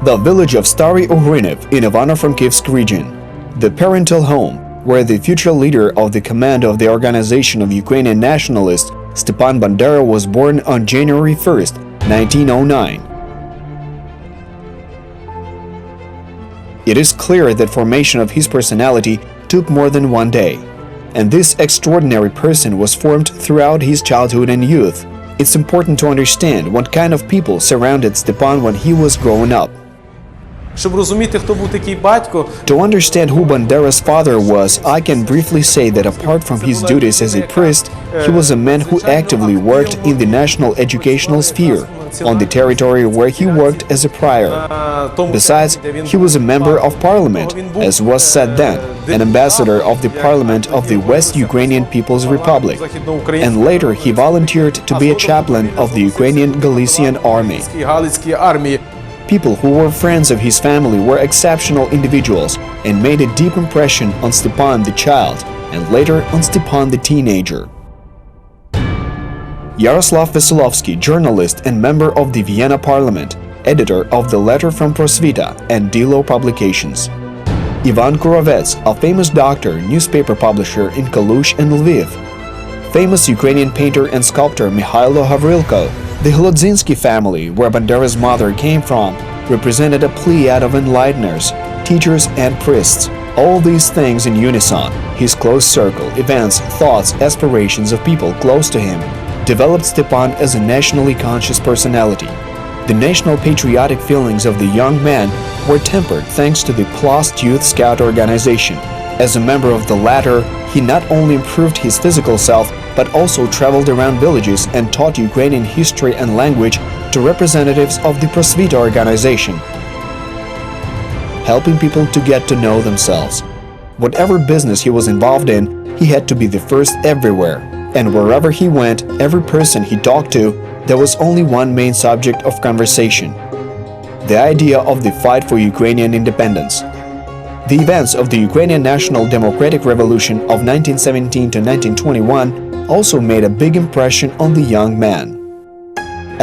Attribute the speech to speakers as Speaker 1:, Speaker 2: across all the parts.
Speaker 1: The village of Stary Ugrinev in Ivano-Frankivsk region, the parental home where the future leader of the command of the Organization of Ukrainian Nationalists, Stepan Bandera, was born on January 1st, 1909. It is clear that formation of his personality took more than one day, and this extraordinary person was formed throughout his childhood and youth. It's important to understand what kind of people surrounded Stepan when he was growing up.
Speaker 2: Щоб розуміти, хто був такий батько,
Speaker 1: To understand who Bandera's father was, I can briefly say that apart from his duties as a priest, he was a man who actively worked in the national educational sphere, on the territory where he worked as a prior. Besides, he was a member of parliament, as was said then, an ambassador of the parliament of the West Ukrainian People's Republic, and later he volunteered to be a chaplain of the Ukrainian Galician army. People who were friends of his family were exceptional individuals and made a deep impression on Stepan the child and later on Stepan the teenager. Yaroslav Veselovsky, journalist and member of the Vienna Parliament, editor of the Letter from Prosvita and Dilo publications. Ivan Kurovets, a famous doctor, newspaper publisher in Kalush and Lviv. Famous Ukrainian painter and sculptor Mikhailo Havrilko. The Hlodzynski family, where Bandera's mother came from, represented a pleiad of enlighteners, teachers and priests. All these things in unison, his close circle, events, thoughts, aspirations of people close to him, developed Stepan as a nationally conscious personality. The national patriotic feelings of the young man were tempered thanks to the Plast Youth Scout organization. As a member of the latter, he not only improved his physical self, but also traveled around villages and taught Ukrainian history and language to representatives of the Prosvita organization, helping people to get to know themselves. Whatever business he was involved in, he had to be the first everywhere, and wherever he went, every person he talked to, there was only one main subject of conversation: the idea of the fight for Ukrainian independence. The events of the Ukrainian National Democratic Revolution of 1917 to 1921 also made a big impression on the young man.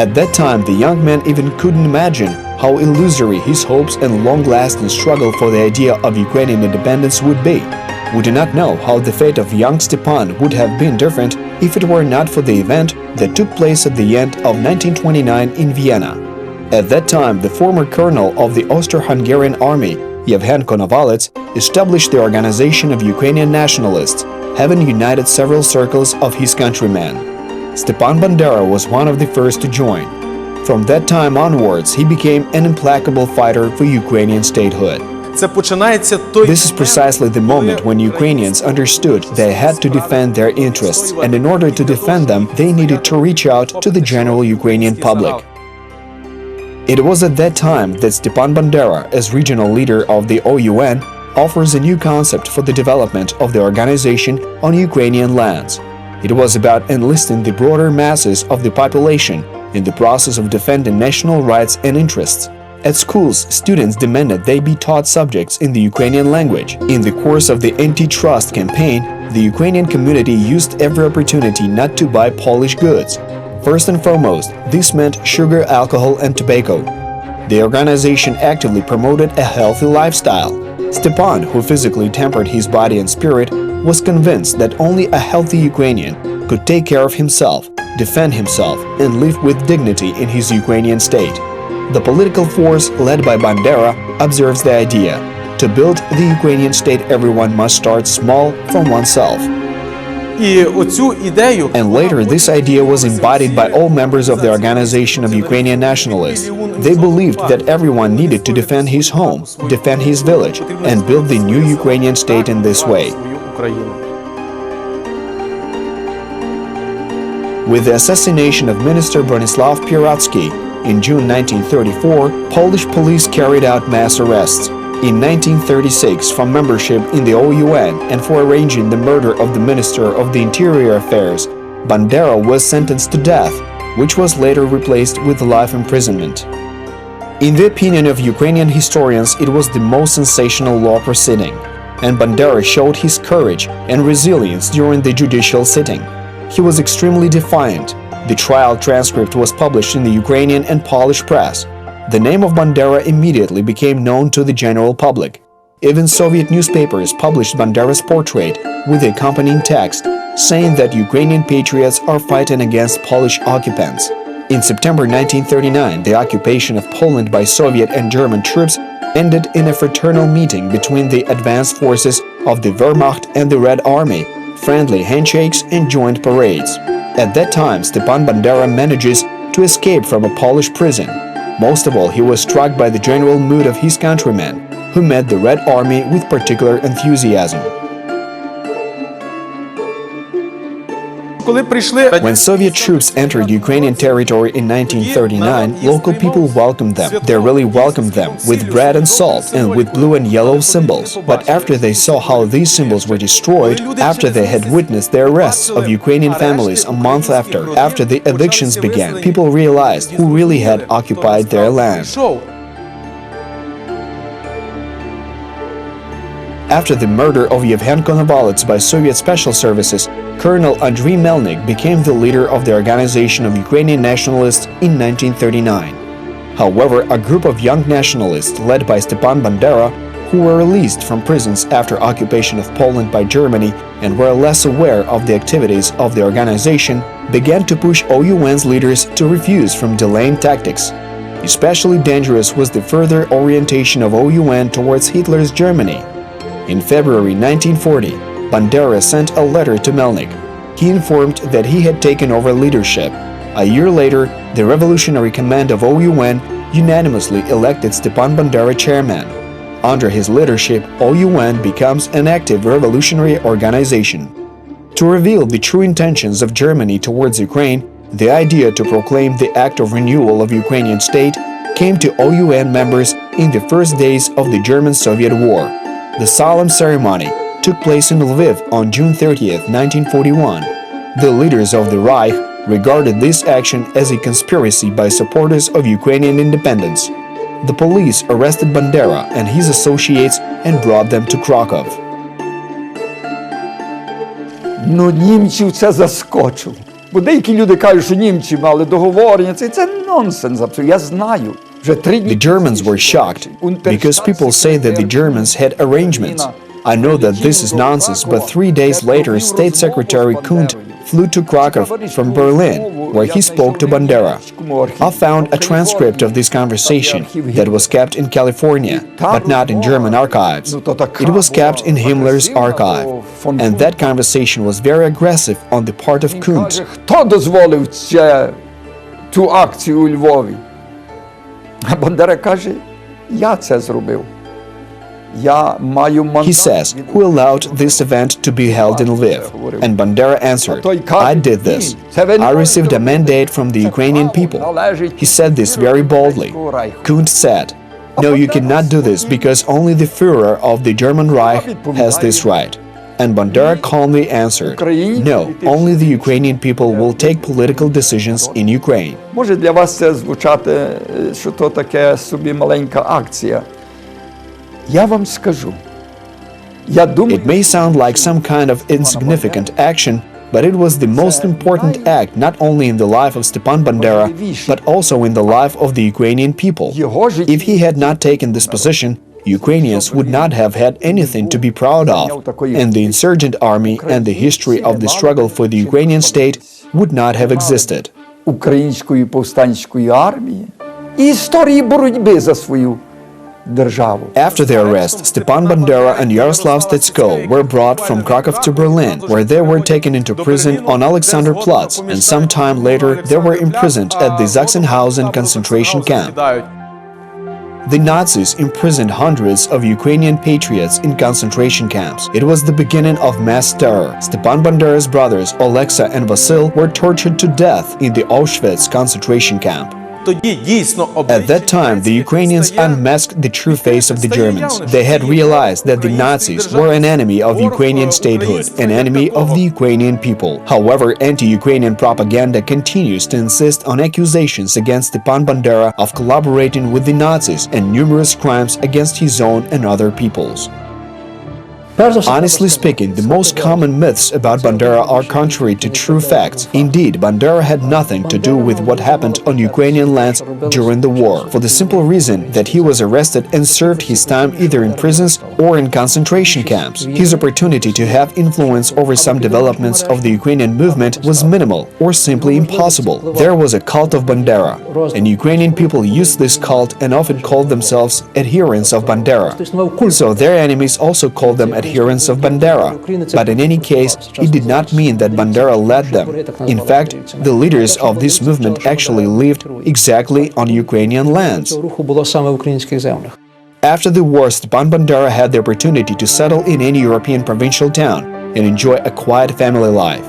Speaker 1: At that time, the young man even couldn't imagine how illusory his hopes and long-lasting struggle for the idea of Ukrainian independence would be. We do not know how the fate of young Stepan would have been different if it were not for the event that took place at the end of 1929 in Vienna. At that time, the former colonel of the Austro-Hungarian army, Yevhen Konovalets, established the Organization of Ukrainian Nationalists, having united several circles of his countrymen. Stepan Bandera was one of the first to join. From that time onwards, he became an implacable fighter for Ukrainian statehood. This is precisely the moment when Ukrainians understood they had to defend their interests, and in order to defend them, they needed to reach out to the general Ukrainian public. It was at that time that Stepan Bandera, as regional leader of the OUN, offers a new concept for the development of the organization on Ukrainian lands. It was about enlisting the broader masses of the population in the process of defending national rights and interests. At schools, students demanded they be taught subjects in the Ukrainian language. In the course of the anti-trust campaign, the Ukrainian community used every opportunity not to buy Polish goods. First and foremost, this meant sugar, alcohol, and tobacco. The organization actively promoted a healthy lifestyle. Stepan, who physically tempered his body and spirit, was convinced that only a healthy Ukrainian could take care of himself, defend himself, and live with dignity in his Ukrainian state. The political force led by Bandera observes the idea: to build the Ukrainian state, everyone must start small from oneself. And later, this idea was embodied by all members of the Organization of Ukrainian Nationalists. They believed that everyone needed to defend his home, defend his village, and build the new Ukrainian state in this way. With the assassination of Minister Bronislaw Pieratsky in June 1934, Polish police carried out mass arrests. In 1936, from membership in the OUN and for arranging the murder of the Minister of the Interior Affairs, Bandera was sentenced to death, which was later replaced with life imprisonment. In the opinion of Ukrainian historians, it was the most sensational law proceeding, and Bandera showed his courage and resilience during the judicial sitting. He was extremely defiant. The trial transcript was published in the Ukrainian and Polish press. The name of Bandera immediately became known to the general public. Even Soviet newspapers published Bandera's portrait with the accompanying text, saying that Ukrainian patriots are fighting against Polish occupants. In September 1939, the occupation of Poland by Soviet and German troops ended in a fraternal meeting between the advanced forces of the Wehrmacht and the Red Army, friendly handshakes and joint parades. At that time, Stepan Bandera manages to escape from a Polish prison. Most of all, he was struck by the general mood of his countrymen, who met the Red Army with particular enthusiasm.
Speaker 2: Коли прийшли
Speaker 1: When Soviet troops entered Ukrainian territory in 1939, local people welcomed them. They really welcomed them with bread and salt and with blue and yellow symbols. But after they saw how these symbols were destroyed, after they had witnessed the arrests of Ukrainian families a month after the evictions began, people realized who really had occupied their land. After the murder of Yevhen Konovalets by Soviet special services, Colonel Andriy Melnik became the leader of the Organization of Ukrainian Nationalists in 1939. However, a group of young nationalists led by Stepan Bandera, who were released from prisons after occupation of Poland by Germany and were less aware of the activities of the organization, began to push OUN's leaders to refuse from delaying tactics. Especially dangerous was the further orientation of OUN towards Hitler's Germany. In February 1940, Bandera sent a letter to Melnik. He informed that he had taken over leadership. A year later, the Revolutionary Command of OUN unanimously elected Stepan Bandera chairman. Under his leadership, OUN becomes an active revolutionary organization. To reveal the true intentions of Germany towards Ukraine, the idea to proclaim the act of renewal of Ukrainian state came to OUN members in the first days of the German-Soviet War. The solemn ceremony took place in Lviv on June 30th, 1941. The leaders of the Reich regarded this action as a conspiracy by supporters of Ukrainian independence. The police arrested Bandera and his associates and brought them to Krakow.
Speaker 3: Німців це заскочило. Бо деякі люди кажуть, що німці мали договорення. Це нонсенс абсолютно. Я знаю.
Speaker 1: The Germans were shocked because people say that the Germans had arrangements. I know that this is nonsense, but 3 days later, State Secretary Kunt flew to Krakow from Berlin, where he spoke to Bandera. I found a transcript of this conversation that was kept in California, but not in German archives. It was kept in Himmler's archive, and that conversation was very aggressive on the part of Kunt.
Speaker 3: Хто дозволив цю акцію у Львові? А Бандера каже, я це зробив.
Speaker 1: He says, who allowed this event to be held in Lviv? And Bandera answered, I did this. I received a mandate from the Ukrainian people. He said this very boldly. Kunt said, no, you cannot do this because only the Führer of the German Reich has this right. And Bandera calmly answered, no, only the Ukrainian people will take political decisions in Ukraine.
Speaker 3: Може для вас це звучати, що то таке собі маленька акція. Я вам скажу.
Speaker 1: It may sound like some kind of insignificant action, but it was the most important act not only in the life of Stepan Bandera, but also in the life of the Ukrainian people. If he had not taken this position, Ukrainians would not have had anything to be proud of, and the insurgent army and the history of the struggle for the Ukrainian state would not have existed.
Speaker 3: Української повстанської армії і історії боротьби за свою державу.
Speaker 1: After their arrest, Stepan Bandera and Yaroslav Stetsko were brought from Krakow to Berlin, where they were taken into prison on Alexanderplatz, and some time later they were imprisoned at the Sachsenhausen concentration camp. The Nazis imprisoned hundreds of Ukrainian patriots in concentration camps. It was the beginning of mass terror. Stepan Bandera's brothers Oleksa and Vasil were tortured to death in the Auschwitz concentration camp. At that time, the Ukrainians unmasked the true face of the Germans. They had realized that the Nazis were an enemy of Ukrainian statehood, an enemy of the Ukrainian people. However, anti-Ukrainian propaganda continues to insist on accusations against Stepan Bandera of collaborating with the Nazis and numerous crimes against his own and other peoples. Honestly speaking, the most common myths about Bandera are contrary to true facts. Indeed, Bandera had nothing to do with what happened on Ukrainian lands during the war, for the simple reason that he was arrested and served his time either in prisons or in concentration camps. His opportunity to have influence over some developments of the Ukrainian movement was minimal or simply impossible. There was a cult of Bandera, and Ukrainian people used this cult and often called themselves adherents of Bandera. So their enemies also called them adherents of Bandera. But in any case, it did not mean that Bandera led them. In fact, the leaders of this movement actually lived exactly on Ukrainian lands. After the war, Stepan Bandera had the opportunity to settle in any European provincial town and enjoy a quiet family life.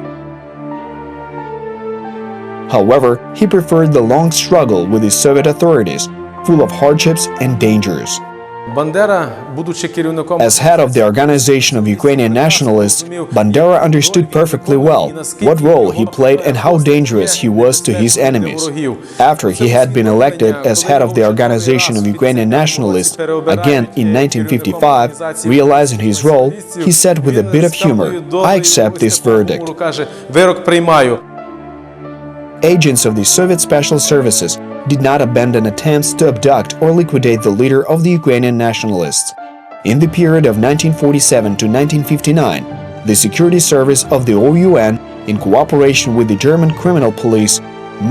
Speaker 1: However, he preferred the long struggle with the Soviet authorities, full of hardships and dangers. As head of the Organization of Ukrainian Nationalists, Bandera understood perfectly well what role he played and how dangerous he was to his enemies. After he had been elected as head of the Organization of Ukrainian Nationalists again in 1955, realizing his role, he said with a bit of humor, "I accept this verdict." Agents of the Soviet Special Services did not abandon attempts to abduct or liquidate the leader of the Ukrainian nationalists. In the period of 1947 to 1959, the security service of the OUN, in cooperation with the German criminal police,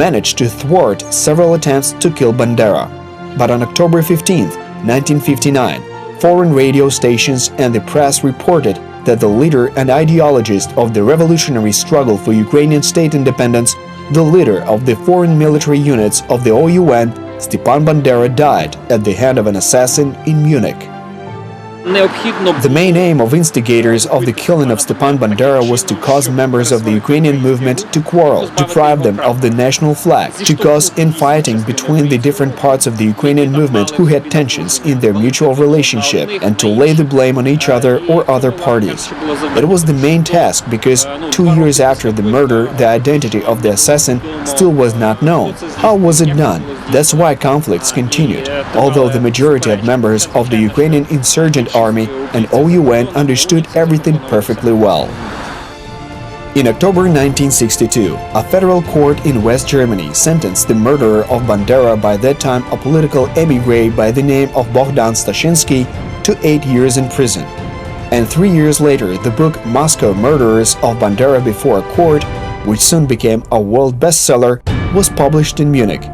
Speaker 1: managed to thwart several attempts to kill Bandera. But on October 15, 1959, foreign radio stations and the press reported that the leader and ideologist of the revolutionary struggle for Ukrainian state independence, the leader of the foreign military units of the OUN, Stepan Bandera, died at the hand of an assassin in Munich. The main aim of instigators of the killing of Stepan Bandera was to cause members of the Ukrainian movement to quarrel, deprive them of the national flag, to cause infighting between the different parts of the Ukrainian movement who had tensions in their mutual relationship, and to lay the blame on each other or other parties. It was the main task because 2 years after the murder, the identity of the assassin still was not known. How was it done? That's why conflicts continued, although the majority of members of the Ukrainian insurgent army and OUN understood everything perfectly well. In October 1962, a federal court in West Germany sentenced the murderer of Bandera, by that time a political emigre by the name of Bohdan Stashinsky, to 8 years in prison. And 3 years later, the book Moscow Murderers of Bandera Before a Court, which soon became a world bestseller, was published in Munich.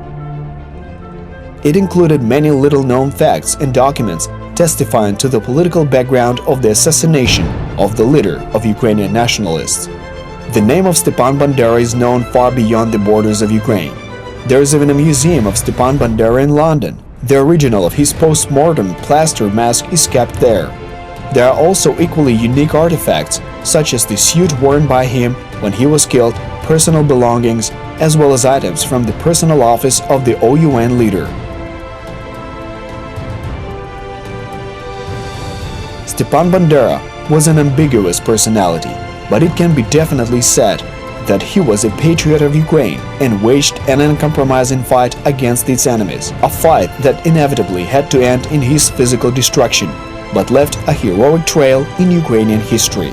Speaker 1: It included many little-known facts and documents testifying to the political background of the assassination of the leader of Ukrainian nationalists. The name of Stepan Bandera is known far beyond the borders of Ukraine. There is even a museum of Stepan Bandera in London. The original of his post-mortem plaster mask is kept there. There are also equally unique artifacts, such as the suit worn by him when he was killed, personal belongings, as well as items from the personal office of the OUN leader. Stepan Bandera was an ambiguous personality, but it can be definitely said that he was a patriot of Ukraine and waged an uncompromising fight against its enemies, a fight that inevitably had to end in his physical destruction, but left a heroic trail in Ukrainian history.